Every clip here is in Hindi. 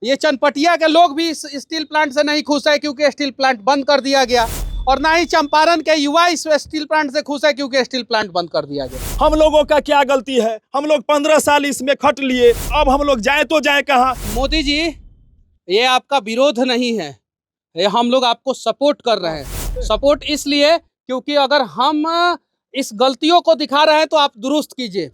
ये चनपटिया के लोग भी इस स्टील प्लांट से नहीं खुश है क्योंकि स्टील प्लांट बंद कर दिया गया, और ना ही चंपारण के युवा इस स्टील प्लांट से खुश है क्योंकि स्टील प्लांट बंद कर दिया गया। हम लोगों का क्या गलती है? हम लोग 15 साल इसमें खट लिए, अब हम लोग जाए तो जाए कहाँ? मोदी जी, ये आपका विरोध नहीं है, ये हम लोग आपको सपोर्ट कर रहे हैं। सपोर्ट इसलिए क्योंकि अगर हम इस गलतियों को दिखा रहे हैं तो आप दुरुस्त कीजिए,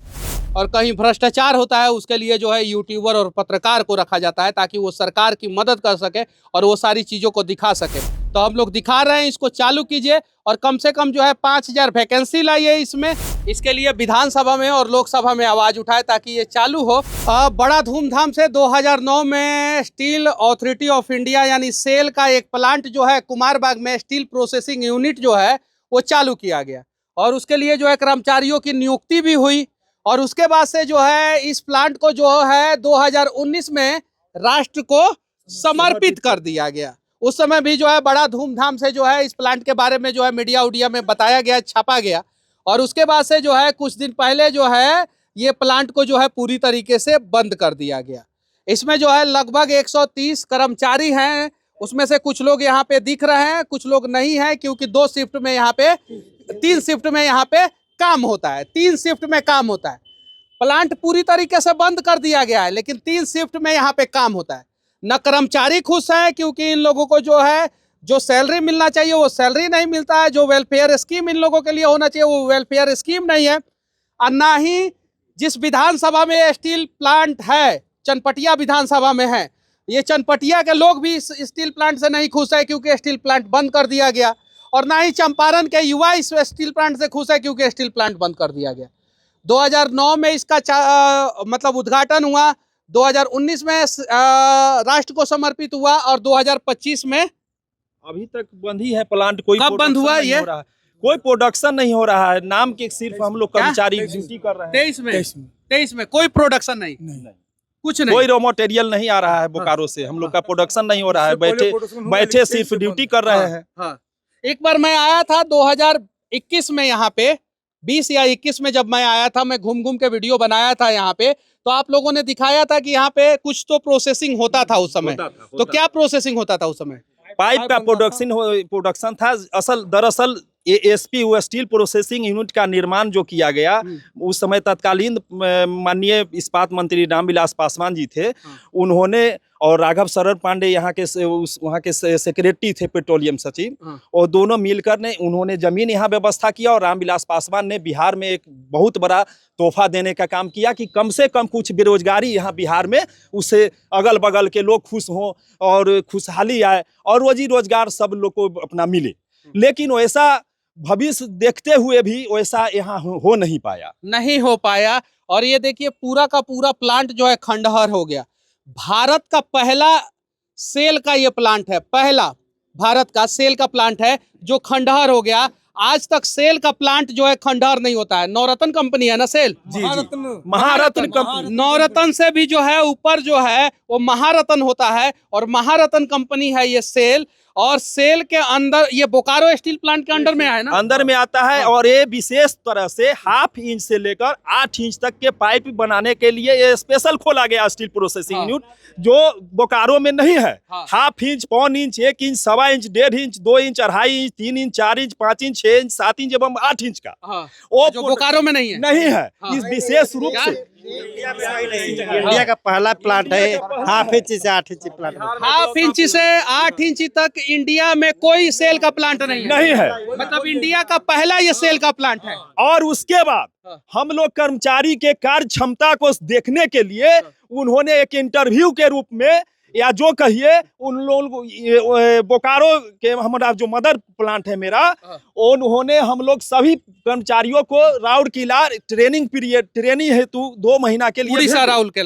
और कहीं भ्रष्टाचार होता है उसके लिए जो है यूट्यूबर और पत्रकार को रखा जाता है ताकि वो सरकार की मदद कर सके और वो सारी चीज़ों को दिखा सके। तो हम लोग दिखा रहे हैं, इसको चालू कीजिए और कम से कम जो है 5000 वैकेंसी लाइए इसमें। इसके लिए विधानसभा में और लोकसभा में आवाज़ उठाए ताकि ये चालू हो। बड़ा धूमधाम से 2009 में स्टील अथॉरिटी ऑफ इंडिया यानी सेल का एक प्लांट जो है कुमारबाग में स्टील प्रोसेसिंग यूनिट जो है वो चालू किया गया, और उसके लिए जो है कर्मचारियों की नियुक्ति भी हुई, और उसके बाद से जो है इस प्लांट को जो है 2019 में राष्ट्र को समर्पित कर दिया गया। उस समय भी जो है बड़ा धूमधाम से जो है इस प्लांट के बारे में जो है मीडिया उडिया में बताया गया, छापा गया, और उसके बाद से जो है कुछ दिन पहले जो है ये प्लांट को जो है पूरी तरीके से बंद कर दिया गया। इसमें जो है लगभग 130 कर्मचारी हैं, उसमें से कुछ लोग यहाँ पे दिख रहे हैं, कुछ लोग नहीं हैं, क्योंकि 2 शिफ्ट में यहाँ पे 3 शिफ्ट में यहाँ पे काम होता है, 3 शिफ्ट में काम होता है। प्लांट पूरी तरीके से बंद कर दिया गया है लेकिन 3 शिफ्ट में यहाँ पे काम होता है। न कर्मचारी खुश है क्योंकि इन लोगों को जो है जो सैलरी मिलना चाहिए वो सैलरी नहीं मिलता है, जो वेलफेयर स्कीम इन लोगों के लिए होना चाहिए वो वेलफेयर स्कीम नहीं है, और ना ही जिस विधानसभा में स्टील प्लांट है, चनपटिया विधानसभा में है, ये चनपटिया के लोग भी इस स्टील प्लांट से नहीं खुश है क्योंकि स्टील प्लांट बंद कर दिया गया, और ना ही चंपारण के युवा इस स्टील प्लांट से खुश है क्योंकि स्टील प्लांट बंद कर दिया गया। 2009 में इसका मतलब उद्घाटन हुआ, 2019 में राष्ट्र को समर्पित हुआ, और 2025 में अभी तक बंद ही है प्लांट। कोई कब बंद हुआ ये? कोई प्रोडक्शन नहीं हो रहा है, नाम के सिर्फ हम लोग कर्मचारी ड्यूटी कर रहे हैं। 23 में कोई प्रोडक्शन नहीं, कुछ नहीं, कोई रॉ मटेरियल नहीं आ रहा है बोकारो से, हम लोग का प्रोडक्शन नहीं हो रहा है, बैठे सिर्फ ड्यूटी कर रहे हैं। एक बार मैं आया था 2021 में यहाँ पे, 20 या 21 में जब मैं आया था, मैं घूम घूम के वीडियो बनाया था यहाँ पे, तो आप लोगों ने दिखाया था कि यहाँ पे कुछ तो प्रोसेसिंग होता था उस समय। तो क्या प्रोसेसिंग होता था उस समय? पाइप का प्रोडक्शन था। दरअसल एएसपी स्टील प्रोसेसिंग यूनिट का निर्माण जो किया गया, उस समय तत्कालीन माननीय इस्पात मंत्री रामविलास पासवान जी थे, उन्होंने, और राघव शरण पांडे यहाँ के वहाँ के सेक्रेटरी थे, पेट्रोलियम सचिव, और दोनों मिलकर ने उन्होंने जमीन यहाँ व्यवस्था किया, और रामविलास पासवान ने बिहार में एक बहुत बड़ा तोहफा देने का काम किया कि कम से कम कुछ बेरोजगारी यहाँ बिहार में, उससे अगल बगल के लोग खुश हों और खुशहाली आए और रोजी रोजगार सब लोग को अपना मिले। लेकिन वैसा भविष्य देखते हुए भी वैसा यहाँ हो नहीं पाया। और ये देखिए पूरा का पूरा प्लांट जो है खंडहर हो गया। भारत का पहला सेल का ये प्लांट है, पहला भारत का सेल का प्लांट है जो खंडहर हो गया। आज तक सेल का प्लांट जो है खंडहर नहीं होता है। नवरत्न कंपनी है ना सेल, महारत्न कंपनी, नवरत्न से भी जो है ऊपर जो है वो महारत्न होता है, और महारत्न कंपनी है ये सेल। और सेल के अंदर ये बोकारो स्टील प्लांट के अंडर में है ना, अंदर में आता है, और ये विशेष तरह से 1/2 इंच से लेकर 8 इंच तक के पाइप बनाने के लिए ये स्पेशल खोला गया स्टील प्रोसेसिंग यूनिट, जो बोकारो में नहीं है। 1/2 inch, 1.25 inch, 1 inch, 1.25 inch, 1.5 inch, 2 inch, 2.5 inch, 3 inch, 4 inch, 5 inch, 6 inch, 7 inch एवं 8 इंच का, वो जो बोकारो में नहीं है। इस विशेष रूप से इंडिया का पहला प्लांट है। 1/2 इंच से 8 इंच प्लांट, 1/2 इंच से 8 इंच तक इंडिया में कोई सेल का प्लांट नहीं है। मतलब इंडिया का पहला ये सेल का प्लांट है। और उसके बाद हम लोग कर्मचारी के कार्य क्षमता को देखने के लिए उन्होंने एक इंटरव्यू के रूप में, या जो कहिए उन लोग बोकारो के हमारा जो मदर प्लांट है मेरा, उन्होंने हम लोग सभी कर्मचारियों को राउरकेला ट्रेनिंग हेतु 2 महीना के लिए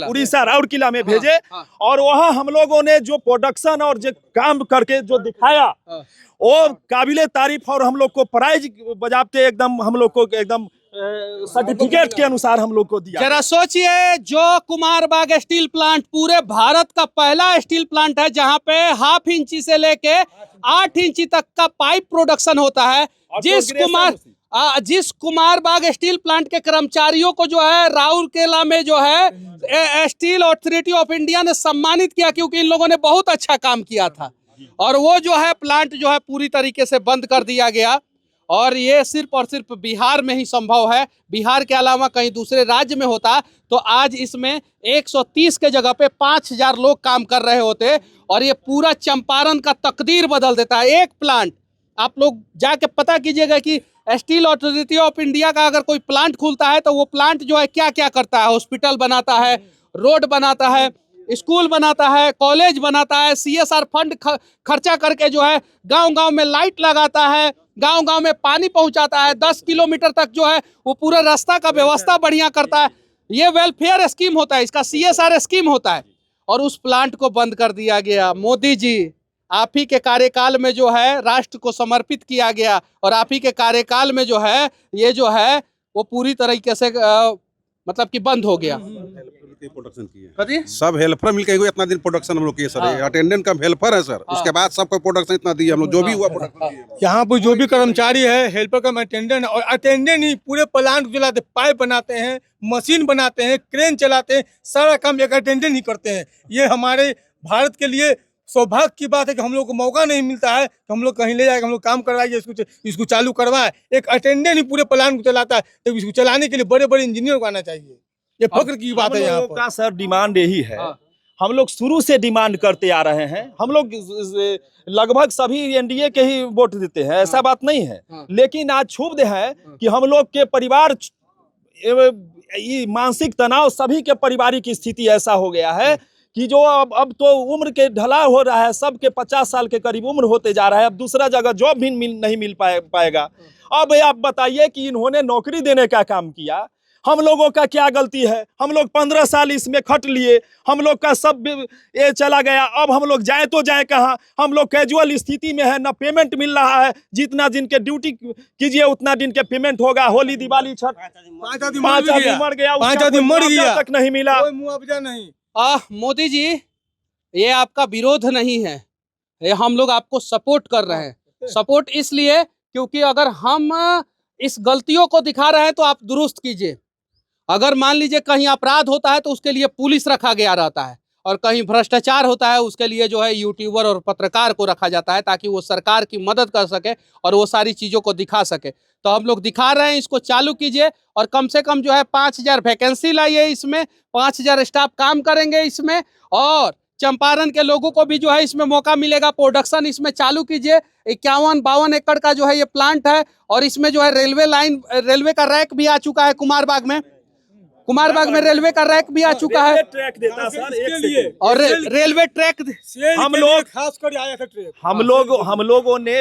उड़ीसा राउरकेला में भेजे, और वहाँ हम लोगों ने जो प्रोडक्शन और जो काम करके जो दिखाया वो काबिले तारीफ, और हम लोग को प्राइज बजाते एकदम हम लोग को एकदम सर्टिफिकेट के अनुसार हम लोग को दिया। जरा सोचिए, जो कुमारबाग स्टील प्लांट पूरे भारत का पहला स्टील प्लांट है जहां पे 1/2 इंच से लेके 8 इंच तक का पाइप प्रोडक्शन होता है। जिस कुमार बाग स्टील प्लांट के कर्मचारियों को जो है राउरकेला में जो है स्टील अथॉरिटी ऑफ इंडिया ने सम्मानित किया, क्योंकि इन लोगों ने बहुत अच्छा काम किया था, और वो जो है प्लांट जो है पूरी तरीके से बंद कर दिया गया। और ये सिर्फ और सिर्फ बिहार में ही संभव है। बिहार के अलावा कहीं दूसरे राज्य में होता तो आज इसमें 130 के जगह पे 5000 लोग काम कर रहे होते, और ये पूरा चंपारण का तकदीर बदल देता है। एक प्लांट आप लोग जाके पता कीजिएगा कि स्टील अथॉरिटी ऑफ इंडिया का अगर कोई प्लांट खुलता है तो वो प्लांट जो है क्या क्या करता है। हॉस्पिटल बनाता है, रोड बनाता है, स्कूल बनाता है, कॉलेज बनाता है, CSR फंड खर्चा करके जो है गांव गांव में लाइट लगाता है, गांव गांव में पानी पहुंचाता है, 10 किलोमीटर तक जो है वो पूरा रास्ता का व्यवस्था बढ़िया करता है। ये वेलफेयर स्कीम होता है, इसका CSR स्कीम होता है, और उस प्लांट को बंद कर दिया गया। मोदी जी, आप ही के कार्यकाल में जो है राष्ट्र को समर्पित किया गया, और आप ही के कार्यकाल में जो है ये जो है वो पूरी तरीके से मतलब कि बंद हो गया। प्रोडक्शन किए कथी? सब हेल्पर मिलकर इतना दिन प्रोडक्शन हम लोग किए सर। अटेंडेंट का हेल्पर है सर, उसके बाद सबको प्रोडक्शन इतना दिए हम लोग, जो भी हुआ प्रोडक्शन दिए। यहाँ पर जो भी कर्मचारी है, हेल्पर का अटेंडेंट, और अटेंडेंट ही पूरे प्लांट चलाते, पाइप बनाते हैं, मशीन बनाते हैं, क्रेन चलाते हैं, सारा काम एक अटेंडेंट ही करते हैं। ये हमारे भारत के लिए सौभाग्य की बात है कि हम लोग को मौका नहीं मिलता है कि हम लोग कहीं ले जाए, हम लोग काम करवाइए, इसको चालू करवाए। एक अटेंडेंट ही पूरे प्लांट को चलाता है, तो इसको चलाने के लिए बड़े बड़े इंजीनियर को आना चाहिए। ये फक्र की बात है। यहाँ का सर डिमांड यही है, हम लोग शुरू से डिमांड करते आ रहे हैं। हम लोग लगभग सभी एनडीए के ही वोट देते हैं, ऐसा बात नहीं है, लेकिन आज क्षुब्ध है कि हम लोग के परिवार मानसिक तनाव, सभी के पारिवारिक स्थिति ऐसा हो गया है कि जो अब तो उम्र के ढलाव हो रहा है, सबके 50 साल के करीब उम्र होते जा रहा है। अब दूसरा जगह जॉब भी नहीं मिल पाएगा। अब आप बताइए कि इन्होंने नौकरी देने का काम किया, हम लोगों का क्या गलती है? हम लोग 15 साल इसमें खट लिए, हम लोग का सब ये चला गया। अब हम लोग जाए तो जाए कहाँ? हम लोग कैजुअल स्थिति में है, ना पेमेंट मिल रहा है। जितना दिन के ड्यूटी कीजिए उतना दिन के पेमेंट होगा। होली, दिवाली, छठ, 5 आदमी मर गया, 5 आदमी मर गया, तक नहीं मिला, कोई मुआवजा नहीं। मोदी जी, ये आपका विरोध नहीं है, ये हम लोग आपको सपोर्ट कर रहे हैं। सपोर्ट इसलिए क्योंकि अगर हम इस गलतियों को दिखा रहे हैं तो आप दुरुस्त कीजिए। अगर मान लीजिए कहीं अपराध होता है तो उसके लिए पुलिस रखा गया रहता है, और कहीं भ्रष्टाचार होता है उसके लिए जो है यूट्यूबर और पत्रकार को रखा जाता है, ताकि वो सरकार की मदद कर सके और वो सारी चीज़ों को दिखा सके। तो हम लोग दिखा रहे हैं, इसको चालू कीजिए, और कम से कम जो है 5000 वैकेंसी लाइए, इसमें 5000 स्टाफ काम करेंगे इसमें, और चंपारण के लोगों को भी जो है इसमें मौका मिलेगा। प्रोडक्शन इसमें चालू कीजिए। 51-52 एकड़ का जो है ये प्लांट है, और इसमें जो है रेलवे का रैक भी आ चुका है। कुमार बाग में रेलवे का रैक भी आ चुका है, ट्रैक देता सर इसके लिए, और रेलवे ट्रैक हम लोग खास कर आया था ट्रेन। हम लोगों ने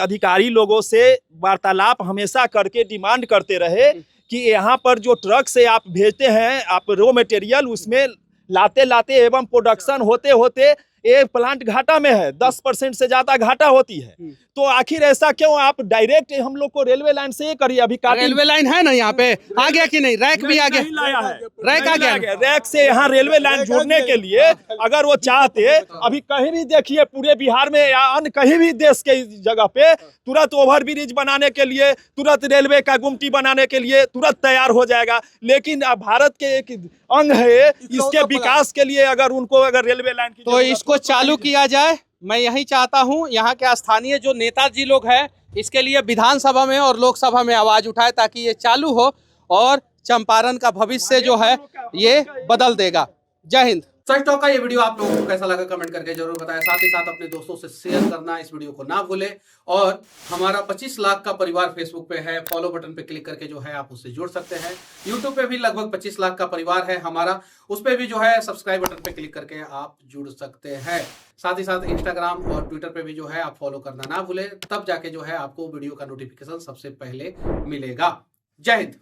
अधिकारी लोगों से वार्तालाप हमेशा करके डिमांड करते रहे कि यहाँ पर जो ट्रक से आप भेजते हैं, आप रॉ मटेरियल, उसमें लाते एवं प्रोडक्शन होते ये प्लांट घाटा में है, 10% से ज्यादा घाटा होती है। तो आखिर ऐसा क्यों? आप डायरेक्ट हम लोग को रेलवे लाइन से ये करिए। अभी रेलवे लाइन है ना यहाँ पे, आ गया कि नहीं? रैक भी आ गया, लाया है, रैक आ गया। रैक से यहाँ रेलवे लाइन जोड़ने के लिए अगर वो चाहते, अभी कहीं भी देखिए पूरे बिहार में या अन्य कहीं भी देश के जगह पे तुरंत ओवर ब्रिज बनाने के लिए, तुरंत रेलवे का गुमटी बनाने के लिए तुरंत तैयार हो जाएगा। लेकिन भारत के एक अंग है, इसके विकास के लिए अगर रेलवे लाइन की तो इसको चालू किया जाए। मैं यही चाहता हूं, यहाँ के स्थानीय जो नेताजी लोग हैं इसके लिए विधानसभा में और लोकसभा में आवाज उठाए, ताकि ये चालू हो और चंपारण का भविष्य जो है ये बदल देगा। जय हिंद। सच टॉक का ये वीडियो आप लोगों को कैसा लगा कमेंट करके जरूर बताएं। साथ ही साथ अपने दोस्तों से शेयर करना इस वीडियो को ना भूलें, और हमारा 25 लाख का परिवार फेसबुक पे है, फॉलो बटन पे क्लिक करके जो है आप उससे जुड़ सकते हैं। यूट्यूब पे भी लगभग 25 लाख का परिवार है हमारा, उस पे भी जो है सब्सक्राइब बटन पे क्लिक करके आप जुड़ सकते हैं। साथ ही साथ इंस्टाग्राम और ट्विटर पे भी जो है आप फॉलो करना ना भूलें, तब जाके जो है आपको वीडियो का नोटिफिकेशन सबसे पहले मिलेगा। जय हिंद।